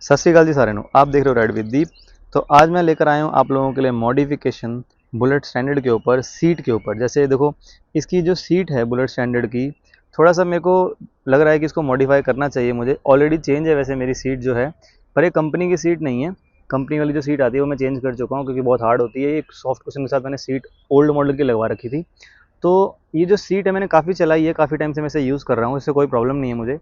सत श्री अकाल जी सारे नो, आप देख रहे हो राइड विद दीप। तो आज मैं लेकर आया हूँ आप लोगों के लिए मॉडिफिकेशन बुलेट स्टैंडर्ड के ऊपर, सीट के ऊपर। जैसे देखो, इसकी जो सीट है बुलेट स्टैंडर्ड की, थोड़ा सा मेरे को लग रहा है कि इसको मॉडिफाई करना चाहिए। मुझे ऑलरेडी चेंज है वैसे मेरी सीट जो है, पर ये कंपनी की सीट नहीं है। कंपनी वाली जो सीट आती है वो मैं चेंज कर चुका हूँ क्योंकि बहुत हार्ड होती है। एक सॉफ्ट कुशन के साथ मैंने सीट ओल्ड मॉडल की लगवा रखी थी। तो ये जो सीट है मैंने काफ़ी चलाई है, काफ़ी टाइम से मैं इसे यूज़ कर रहा हूँ, इससे कोई प्रॉब्लम नहीं है मुझे।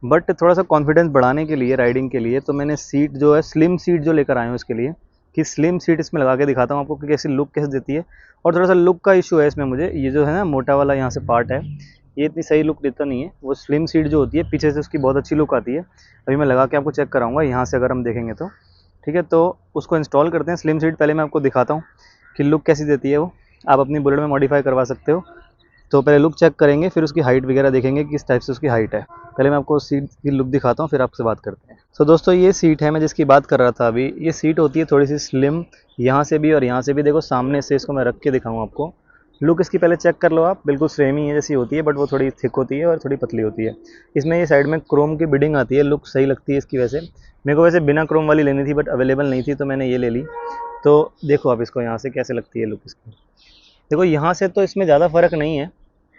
बट थोड़ा सा कॉन्फिडेंस बढ़ाने के लिए, राइडिंग के लिए, तो मैंने सीट जो है स्लिम सीट जो लेकर आया हूँ इसके लिए, कि स्लिम सीट इसमें लगा के दिखाता हूँ आपको कि कैसी लुक कैसे देती है। और थोड़ा सा लुक का इशू है इसमें मुझे, ये जो है ना मोटा वाला यहाँ से पार्ट है, ये इतनी सही लुक देता नहीं है। वो स्लिम सीट जो होती है पीछे से उसकी बहुत अच्छी लुक आती है। अभी मैं लगा के आपको चेक कराऊंगा यहाँ से अगर हम देखेंगे तो। ठीक है, तो उसको इंस्टॉल करते हैं। स्लिम सीट पहले मैं आपको दिखाता हूँ कि लुक कैसी देती है वो। आप अपनी बुलेट में मॉडिफाई करवा सकते हो। तो पहले लुक चेक करेंगे, फिर उसकी हाइट वगैरह देखेंगे किस टाइप से उसकी हाइट है। पहले मैं आपको सीट की लुक दिखाता हूँ, फिर आपसे बात करते हैं। तो दोस्तों ये सीट है मैं जिसकी बात कर रहा था अभी। ये सीट होती है थोड़ी सी स्लिम, यहाँ से भी और यहाँ से भी। देखो सामने से इसको मैं रख के दिखाऊँ आपको। लुक इसकी पहले चेक कर लो आप। बिल्कुल सेम ही है जैसी होती है, बट वो थोड़ी थिक होती है और थोड़ी पतली होती है। इसमें ये साइड में क्रोम की बिडिंग आती है, लुक सही लगती है इसकी। वैसे मेरे को वैसे बिना क्रोम वाली लेनी थी बट अवेलेबल नहीं थी, तो मैंने ये ले ली। तो देखो आप इसको यहाँ से कैसे लगती है लुक इसकी। देखो यहाँ से तो इसमें ज़्यादा फ़र्क नहीं है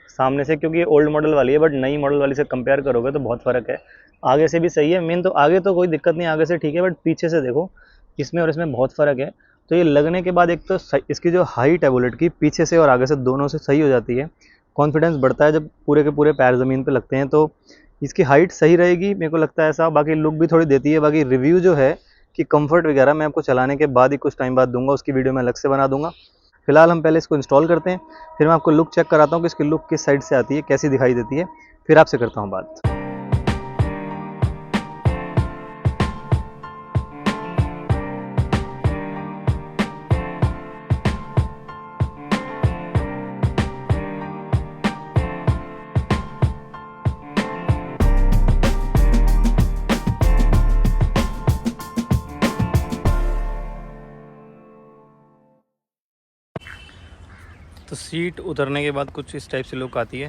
सामने से, क्योंकि ये ओल्ड मॉडल वाली है, बट नई मॉडल वाली से कंपेयर करोगे तो बहुत फ़र्क है। आगे से भी सही है मेन, तो आगे तो कोई दिक्कत नहीं, आगे से ठीक है, बट पीछे से देखो इसमें और इसमें बहुत फ़र्क है। तो ये लगने के बाद एक तो इसकी जो हाइट है बुलेट की, पीछे से और आगे से दोनों से सही हो जाती है। कॉन्फिडेंस बढ़ता है जब पूरे के पूरे पैर ज़मीन पर लगते हैं। तो इसकी हाइट सही रहेगी मेरे को लगता है ऐसा। बाकी लुक भी थोड़ी देती है। बाकी रिव्यू जो है कि कंफर्ट वगैरह मैं आपको चलाने के बाद ही कुछ टाइम बाद दूंगा, उसकी वीडियो मैं अलग से बना दूंगा। फिलहाल हम पहले इसको इंस्टॉल करते हैं, फिर मैं आपको लुक चेक कराता हूँ कि इसकी लुक किस साइड से आती है, कैसी दिखाई देती है, फिर आपसे करता हूँ बात। तो सीट उतरने के बाद कुछ इस टाइप से लुक आती है।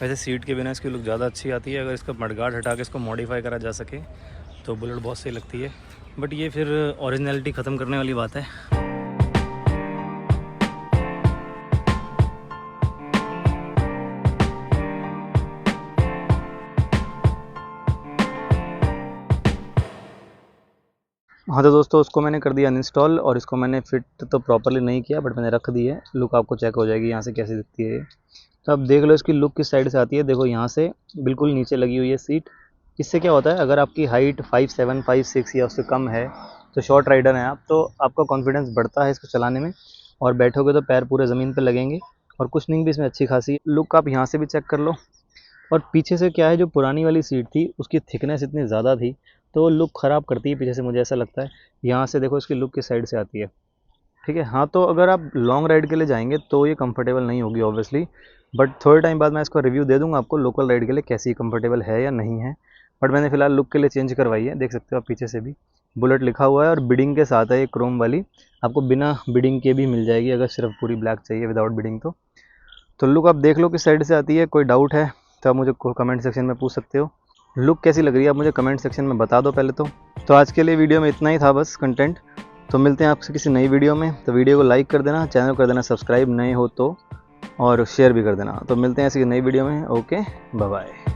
वैसे सीट के बिना इसकी लुक ज़्यादा अच्छी आती है। अगर इसका मडगार्ड हटा के इसको मॉडिफाई करा जा सके तो बुलेट बहुत सही लगती है, बट ये फिर ओरिजिनलिटी ख़त्म करने वाली बात है। हाँ तो दोस्तों उसको मैंने कर दिया अनइंस्टॉल, और इसको मैंने फिट तो प्रॉपरली नहीं किया, बट मैंने रख दी है। लुक आपको चेक हो जाएगी यहाँ से कैसी दिखती है। तो अब देख लो इसकी लुक किस साइड से आती है। देखो यहाँ से बिल्कुल नीचे लगी हुई है सीट। इससे क्या होता है, अगर आपकी हाइट 5'7", 5'6" या उससे कम है, तो शॉर्ट राइडर हैं आप, तो आपका कॉन्फिडेंस बढ़ता है इसको चलाने में, और बैठोगे तो पैर पूरे ज़मीन पर लगेंगे। और कुशनिंग भी इसमें अच्छी खासी है। लुक आप यहाँ से भी चेक कर लो। और पीछे से क्या है, जो पुरानी वाली सीट थी उसकी थिकनेस इतनी ज़्यादा थी, तो लुक ख़राब करती है पीछे से, मुझे ऐसा लगता है। यहाँ से देखो इसकी लुक किस साइड से आती है। ठीक है, हाँ तो अगर आप लॉन्ग राइड के लिए जाएंगे तो ये कंफर्टेबल नहीं होगी ऑब्वियसली, बट थोड़े टाइम बाद मैं इसका रिव्यू दे दूंगा आपको लोकल राइड के लिए कैसी कंफर्टेबल है या नहीं है। बट मैंने फिलहाल लुक के लिए चेंज करवाई है। देख सकते हो आप पीछे से भी बुलेट लिखा हुआ है, और बिडिंग के साथ है ये क्रोम वाली। आपको बिना बिडिंग के भी मिल जाएगी अगर सिर्फ पूरी ब्लैक चाहिए विदाउट बिडिंग तो लुक आप देख लो किस साइड से आती है। कोई डाउट है तो आप मुझे कमेंट सेक्शन में पूछ सकते हो। लुक कैसी लग रही है आप मुझे कमेंट सेक्शन में बता दो पहले तो आज के लिए वीडियो में इतना ही था बस कंटेंट। तो मिलते हैं आपसे किसी नई वीडियो में। तो वीडियो को लाइक कर देना, चैनल को कर देना सब्सक्राइब नए हो तो, और शेयर भी कर देना। तो मिलते हैं ऐसी नई वीडियो में। Okay, bye bye.